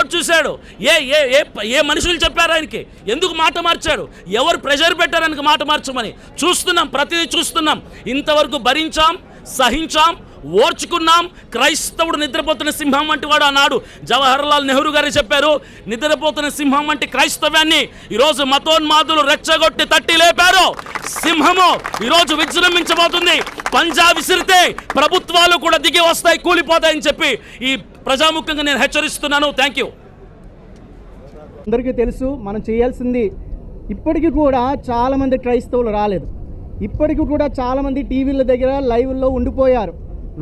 ఎవరు చూశాడు? ఏ ఏ ఏ ఏ మనుషులు చెప్పారు ఆయనకి? ఎందుకు మాట మార్చాడు? ఎవరు ప్రెషర్ పెట్టారు ఆయనకి మాట మార్చమని? చూస్తున్నాం, ప్రతిదీ చూస్తున్నాం. ఇంతవరకు భరించాం, సహించాం, ఓర్చుకున్నాం. క్రైస్తవుడు నిద్రపోతున్న సింహం వంటి వాడు అన్నాడు జవహర్లాల్ నెహ్రూ గారు చెప్పారు. నిద్రపోతున్న సింహం వంటి క్రైస్తవ్యాన్ని ఈరోజు మతోన్మాదులు రెచ్చగొట్టి తట్టి లేపారు. సింహము ఈరోజు విజృంభించబోతుంది. పంజా విసిరితే ప్రభుత్వాలు కూడా దిగి వస్తాయి, కూలిపోతాయని చెప్పి ఈ ప్రజాముఖంగా నేను హెచ్చరిస్తున్నాను. Thank you. అందరికీ తెలుసు మనం చేయాల్సింది. ఇప్పటికీ కూడా చాలామంది క్రైస్తవులు రాలేదు. ఇప్పటికీ కూడా చాలామంది టీవీల దగ్గర లైవ్లో ఉండిపోయారు.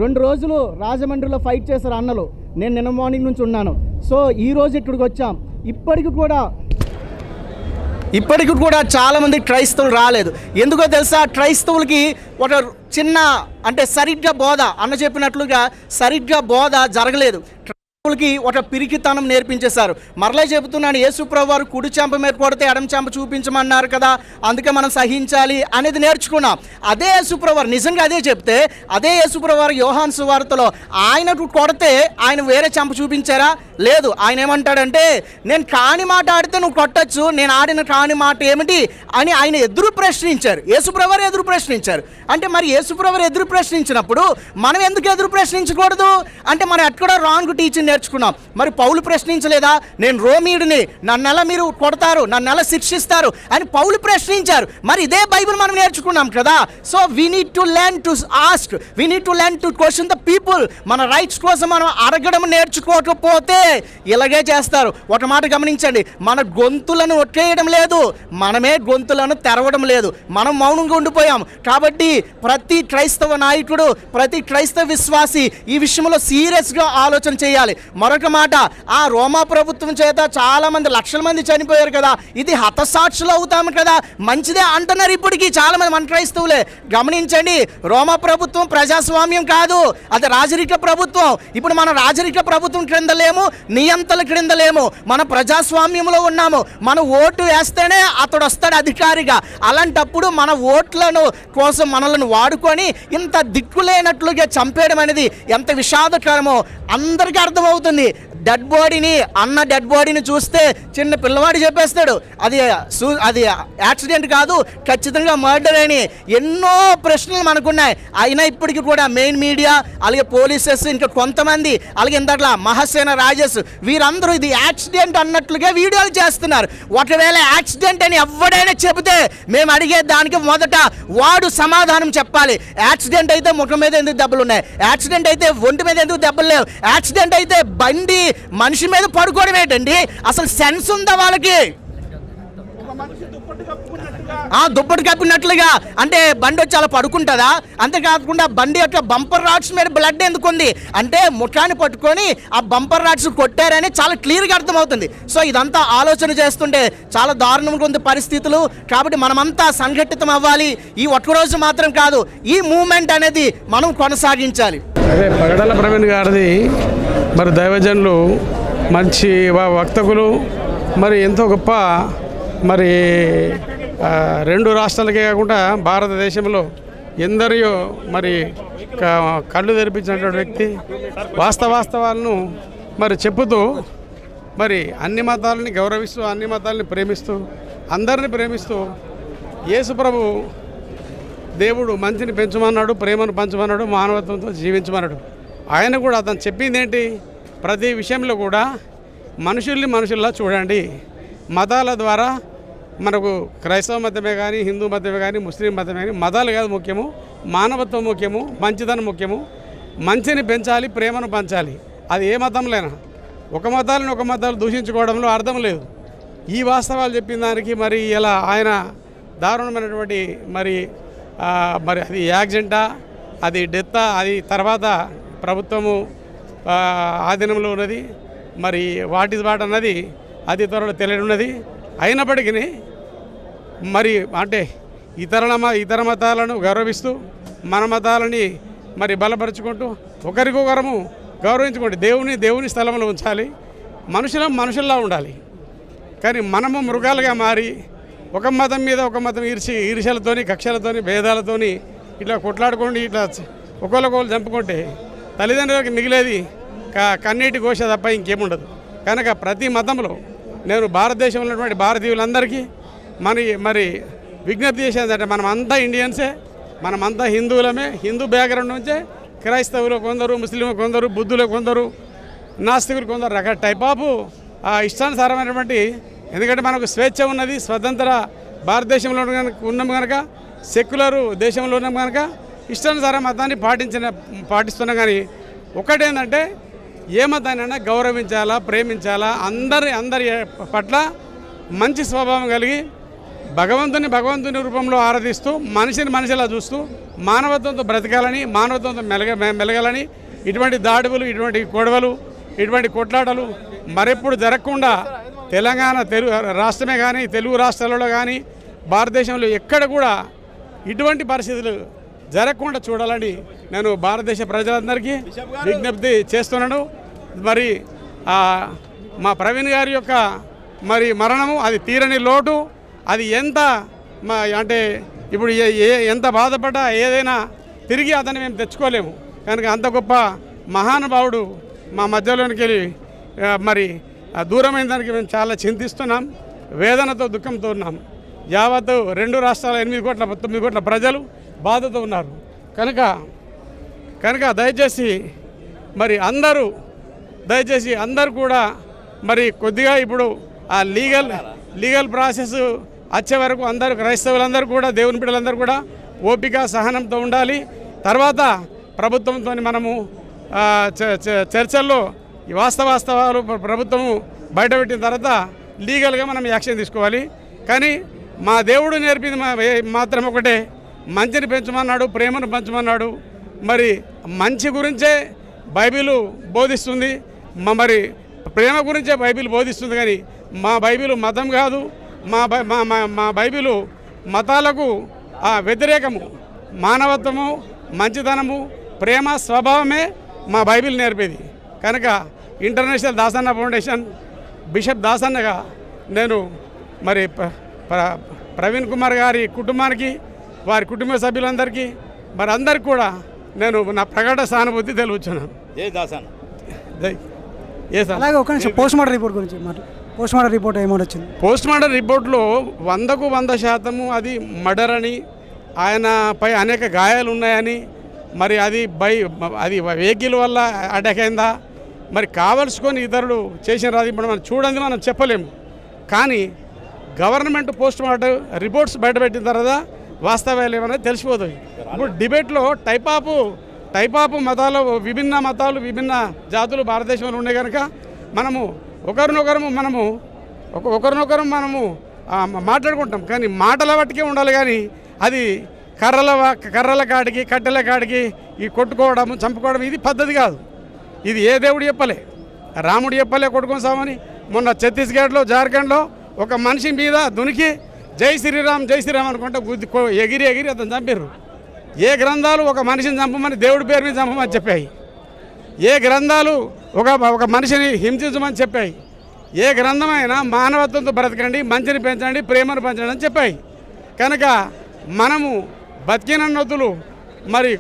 2 రోజులు రాజమండ్రిలో ఫైట్ చేశారు అన్నలు. నేను నిన్న మార్నింగ్ నుంచి ఉన్నాను. సో ఈరోజు ఇక్కడికి వచ్చాం. ఇప్పటికి కూడా చాలామంది క్రైస్తవులు రాలేదు. ఎందుకో తెలుసా? క్రైస్తవులకి ఒక చిన్న అంటే సరిగ్గా బోధ అన్న చెప్పినట్లుగా సరిగ్గా బోధ జరగలేదు. కి ఒక పిరికితనం నేర్పించేశారు. మరలే చెబుతున్నాను, యేసుప్రభు వారు కుడి చెంప మీద కొడితే ఎడమ చెంప చూపించమన్నారు కదా, అందుకే మనం సహించాలి అనేది నేర్చుకున్నాం. అదే యేసుప్రభు వారు నిజంగా అదే చెప్తే, అదే యేసుప్రభు వారు యోహాను సువార్తలో ఆయనకు కొడితే ఆయన వేరే చెంప చూపించారా? లేదు. ఆయన ఏమంటాడంటే, నేను కాని మాట ఆడితే నువ్వు కొట్టచ్చు, నేను ఆడిన కాని మాట ఏమిటి అని ఆయన ఎదురు ప్రశ్నించారు. యేసుప్రభు వారు ఎదురు ప్రశ్నించారు. అంటే మరి యేసుప్రభు వారు ఎదురు ప్రశ్నించినప్పుడు మనం ఎందుకు ఎదురు ప్రశ్నించకూడదు? అంటే మనం ఎక్కడో రాంగ్ టీచింగ్ నేర్చుకున్నాం. మరి పౌలు ప్రశ్నించలేదా? నేను రోమీయుడిని, నన్నెలా మీరు కొడతారు, నన్నెలా శిక్షిస్తారు అని పౌలు ప్రశ్నించారు. మరి ఇదే బైబిల్ మనం నేర్చుకున్నాం కదా. So we need to learn to ask, we need to learn to question the people. మన రైట్స్ కోసం మనం అడగడం నేర్చుకోకపోతే ఇలాగే చేస్తారు. ఒక మాట గమనించండి, మన గొంతులను ఒట్టేయడం లేదు, మనమే గొంతులను తెరవడం లేదు. మనం మౌనంగా ఉండిపోయాం. కాబట్టి ప్రతి క్రైస్తవ నాయకుడు, ప్రతి క్రైస్తవ విశ్వాసి ఈ విషయంలో సీరియస్గా ఆలోచన చేయాలి. మరొక మాట, ఆ రోమా ప్రభుత్వం చేత చాలా మంది, లక్షల మంది చనిపోయారు కదా, ఇది హతసాక్షులు అవుతాము కదా, మంచిదే అంటున్నారు ఇప్పటికీ చాలా మంది మన క్రైస్తవులే. గమనించండి, రోమా ప్రభుత్వం ప్రజాస్వామ్యం కాదు, అది రాజరిక ప్రభుత్వం. ఇప్పుడు మన రాజరిక ప్రభుత్వం క్రింద లేము, నియంతల క్రింద లేము, మన ప్రజాస్వామ్యంలో ఉన్నాము. మన ఓటు వేస్తేనే అతడు వస్తాడు అధికారిగా. అలాంటప్పుడు మన ఓట్లను కోసం మనల్ని వాడుకొని ఇంత దిక్కులేనట్లుగా చంపేయడం అనేది ఎంత విషాదకరమో అందరికీ అర్థమవుతుంది. డెడ్ బాడీని చూస్తే చిన్న పిల్లవాడు చెప్పేస్తాడు అది యాక్సిడెంట్ కాదు, ఖచ్చితంగా మర్డర్ అని. ఎన్నో ప్రశ్నలు మనకున్నాయి. అయినా ఇప్పటికీ కూడా మెయిన్ మీడియా, అలాగే పోలీసెస్, ఇంకా కొంతమంది, అలాగే ఇంతట్లా మహాసేన రాజేష్, వీరందరూ ఇది యాక్సిడెంట్ అన్నట్లుగా వీడియోలు చేస్తున్నారు. ఒకవేళ యాక్సిడెంట్ అని ఎవడైనా చెబితే మేము అడిగే దానికి మొదట వాడు సమాధానం చెప్పాలి. యాక్సిడెంట్ అయితే ముఖం మీద ఎందుకు దెబ్బలు ఉన్నాయి? యాక్సిడెంట్ అయితే ఒంటి మీద ఎందుకు దెబ్బలు లేవు? యాక్సిడెంట్ అయితే బండి మనిషి మీద పడుకోవడం ఏంటండి? అసలు సెన్స్ ఉందా వాళ్ళకి? దుప్పటి కప్పినట్లుగా అంటే బండి వచ్చి అలా పడుకుంటుందా? అంతేకాకుండా బండి యొక్క బంపర్ రాడ్స్ మీద బ్లడ్ ఎందుకు ఉంది అంటే ముఖాన్ని పట్టుకొని ఆ బంపర్ రాడ్స్ కొట్టారని చాలా క్లియర్గా అర్థమవుతుంది. సో ఇదంతా ఆలోచన చేస్తుంటే చాలా దారుణంగా ఉంది పరిస్థితులు. కాబట్టి మనమంతా సంఘటితం అవ్వాలి. ఈ ఒక్కరోజు మాత్రం కాదు, ఈ మూమెంట్ అనేది మనం కొనసాగించాలి. అదే పగడాల ప్రవీణ్ గారిది మరి దైవజనులు, మంచి వక్తకులు, మరి ఎంతో గొప్ప, మరి 2 రాష్ట్రాలకే కాకుండా భారతదేశంలో ఎందరియో మరి కళ్ళు తెరిపించినటువంటి వ్యక్తి. వాస్తవాలను మరి చెప్పుతూ మరి అన్ని మతాలని గౌరవిస్తూ, అన్ని మతాలని ప్రేమిస్తూ, అందరిని ప్రేమిస్తూ, యేసుప్రభు దేవుడు మంచిని పెంచమన్నాడు, ప్రేమను పంచమన్నాడు, మానవత్వంతో జీవించమన్నాడు. ఆయన కూడా అతను చెప్పింది ఏంటి? ప్రతి విషయంలో కూడా మనుషుల్లా చూడండి. మతాల ద్వారా మనకు క్రైస్తవ మతమే కానీ, హిందూ మతమే కానీ, ముస్లిం మతమే కానీ, మతాలు కాదు ముఖ్యము, మానవత్వం ముఖ్యము, మంచితనం ముఖ్యము. మంచిని పెంచాలి, ప్రేమను పంచాలి. అది ఏ మతంలోనైనా. ఒక మతాలు దూషించుకోవడంలో అర్థం లేదు. ఈ వాస్తవాలు చెప్పిన దానికి మరి ఇలా ఆయన దారుణమైనటువంటి మరి అది యాక్సిడెంటా, అది డెత్తా, అది తర్వాత ప్రభుత్వము ఆధీనంలో ఉన్నది. మరి వాట్ అన్నది అతి త్వరలో తెలియనున్నది. అయినప్పటికీ మరి అంటే ఇతర మతాలను గౌరవిస్తూ, మన మతాలని మరి బలపరుచుకుంటూ, ఒకరికొకరము గౌరవించుకోండి. దేవుని స్థలంలో ఉంచాలి. మనుషుల్లా ఉండాలి. కానీ మనము మృగాలుగా మారి ఒక మతం మీద ఒక మతం ఈర్ష్యలతోని, కక్షలతోని, భేదాలతోని ఇట్లా కొట్లాడుకోండి, ఇట్లా ఒకళ్ళకొకళ్ళు చంపుకుంటే తల్లిదండ్రులకు మిగిలేది కన్నీటి ఘోష తప్ప ఇంకేముండదు. కనుక ప్రతి మతంలో నేను భారతదేశంలో ఉన్నటువంటి భారతీయులందరికీ మరి విజ్ఞప్తి చేసేదంటే మనమంతా ఇండియన్సే, మనమంతా హిందువులమే. హిందూ బ్యాక్గ్రౌండ్ నుంచే క్రైస్తవులు కొందరు, ముస్లింలు కొందరు, బుద్ధులు కొందరు, నాస్తికులు కొందరు రకాల టైప్ ఆఫ్ ఇష్టానుసారమైనటువంటి, ఎందుకంటే మనకు స్వేచ్ఛ ఉన్నది, స్వతంత్ర భారతదేశంలో ఉన్నాం కనుక, సెక్యులరు దేశంలో ఉన్నాం కనుక ఇష్టానుసార మతాన్ని పాటిస్తున్నాం. కానీ ఒకటేంటంటే ఏ మతాన్నైనా గౌరవించాలా, ప్రేమించాలా, అందరి పట్ల మంచి స్వభావం కలిగి భగవంతుని రూపంలో ఆరాధిస్తూ మనిషిలా చూస్తూ మానవత్వంతో బ్రతకాలని, మానవత్వంతో మెలగాలని, ఇటువంటి దాడులు, ఇటువంటి గొడవలు, ఇటువంటి కొట్లాటలు మరెప్పుడు జరగకుండా తెలంగాణ రాష్ట్రమే కానీ, తెలుగు రాష్ట్రాలలో కానీ, భారతదేశంలో ఎక్కడ కూడా ఇటువంటి పరిస్థితులు జరగకుండా చూడాలని నేను భారతదేశ ప్రజలందరికీ విజ్ఞప్తి చేస్తున్నాను. మరి మా ప్రవీణ్ గారి యొక్క మరి మరణము అది తీరని లోటు. అది ఎంత అంటే ఇప్పుడు ఎంత బాధపడ్డా ఏదైనా తిరిగి అతన్ని మేము తెచ్చుకోలేము. కనుక అంత గొప్ప మహానుభావుడు మా మధ్యలోనికి వెళ్ళి మరి దూరమైన దానికి మేము చాలా చింతిస్తున్నాం, వేదనతో, దుఃఖంతో ఉన్నాం. యావత్తు 2 రాష్ట్రాల 8 కోట్ల 9 కోట్ల ప్రజలు బాధతో ఉన్నారు. కనుక దయచేసి మరి అందరూ కూడా మరి కొద్దిగా ఇప్పుడు ఆ లీగల్ ప్రాసెస్ వచ్చే వరకు అందరూ క్రైస్తవులందరూ కూడా, దేవుని బిడ్డలందరూ కూడా ఓపిక సహనంతో ఉండాలి. తర్వాత ప్రభుత్వంతో మనము చర్చల్లో ఈ వాస్తవాలు ప్రభుత్వము బయటపెట్టిన తర్వాత లీగల్గా మనం యాక్షన్ తీసుకోవాలి. కానీ మా దేవుడు నేర్పింది మాత్రం ఒకటే, మంచిని పెంచమన్నాడు, ప్రేమను పెంచమన్నాడు. మరి మంచి గురించే బైబిలు బోధిస్తుంది, మరి ప్రేమ గురించే బైబిల్ బోధిస్తుంది. కానీ మా బైబిలు మతం కాదు, మా బైబిలు మతాలకు వ్యతిరేకము. మానవత్వము, మంచితనము, ప్రేమ స్వభావమే మా బైబిల్ నేర్పేది. కనుక ఇంటర్నేషనల్ దాసన్న ఫౌండేషన్ బిషప్ దాసన్నగా నేను మరి ప్రవీణ్ కుమార్ గారి కుటుంబానికి, వారి కుటుంబ సభ్యులందరికీ, మరి అందరికీ కూడా నేను నా ప్రకట సానుభూతి తెలుపుతున్నాను. అలాగే ఒక నిమిషం పోస్ట్ మార్టం రిపోర్ట్ గురించి పోస్ట్ మార్టం రిపోర్ట్ ఏమని వచ్చింది? పోస్ట్ మార్టం రిపోర్ట్లో 100కు 100% అది మర్డర్ అని, ఆయనపై అనేక గాయాలు ఉన్నాయని, మరి అది వెహికల్ వల్ల అటాక్ అయిందా, మరి కావలసుకొని ఇతరులు చేసిన అది ఇప్పుడు మనం చూడండి, మనం చెప్పలేము. కానీ గవర్నమెంట్ పోస్ట్ మార్టం రిపోర్ట్స్ బయటపెట్టిన తర్వాత వాస్తవాలు ఏమైనా తెలిసిపోతాయి. ఇప్పుడు డిబేట్లో టైప్ ఆఫ్ మతాలు, విభిన్న మతాలు, విభిన్న జాతులు భారతదేశంలో ఉన్నాయి కనుక మనము ఒకరినొకరు మనము మాట్లాడుకుంటాం. కానీ మాటల బట్టికే ఉండాలి. కానీ అది కర్రల కాడికి, కట్టెల కాడికి ఈ కొట్టుకోవడం, చంపుకోవడం ఇది పద్ధతి కాదు. ఇది ఏ దేవుడు చెప్పలే, రాముడు చెప్పలే కొట్టుకొని సామని. మొన్న ఛత్తీస్గఢ్లో, జార్ఖండ్లో ఒక మనిషి మీద దునికి జై శ్రీరామ్ అనుకుంటే ఎగిరి అతను చంపారు. ఏ గ్రంథాలు ఒక మనిషిని చంపమని, దేవుడి పేరు మీద చంపమని చెప్పాయి? ఏ గ్రంథాలు ఒక మనిషిని హింసించమని చెప్పాయి? ఏ గ్రంథమైనా మానవత్వంతో బ్రతకండి, మంచిని పెంచండి, ప్రేమను పెంచండి అని చెప్పాయి. కనుక మనము బతికినన్నతులు మరి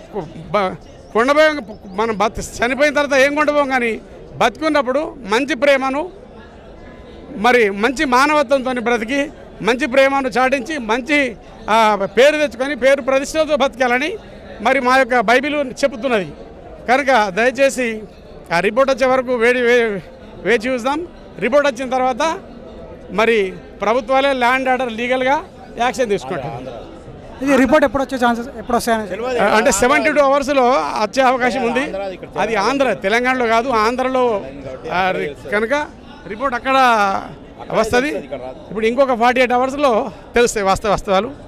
కొండపోయాం, మనం చనిపోయిన తర్వాత ఏం కొండపోం. కానీ బతికున్నప్పుడు మంచి ప్రేమను, మరి మంచి మానవత్వంతో బ్రతికి, మంచి ప్రేమను చాటించి, మంచి పేరు తెచ్చుకొని, పేరు ప్రతిష్టతో బతకాలని మరి మా యొక్క బైబిల్ చెబుతున్నది. కనుక దయచేసి ఆ రిపోర్ట్ వచ్చే వరకు వేచి చూద్దాం. రిపోర్ట్ వచ్చిన తర్వాత మరి ప్రభుత్వాలే ల్యాండ్ ఆర్డర్ లీగల్గా యాక్షన్ తీసుకుంటాం. ఇది రిపోర్ట్ ఎప్పుడు వస్తాయని అంటే 72 అవర్స్లో వచ్చే అవకాశం ఉంది. అది తెలంగాణలో కాదు, ఆంధ్రలో. కనుక రిపోర్ట్ అక్కడ వస్తుంది. ఇప్పుడు ఇంకొక 48 అవర్స్లో తెలుస్తాయి వాస్తవాలు.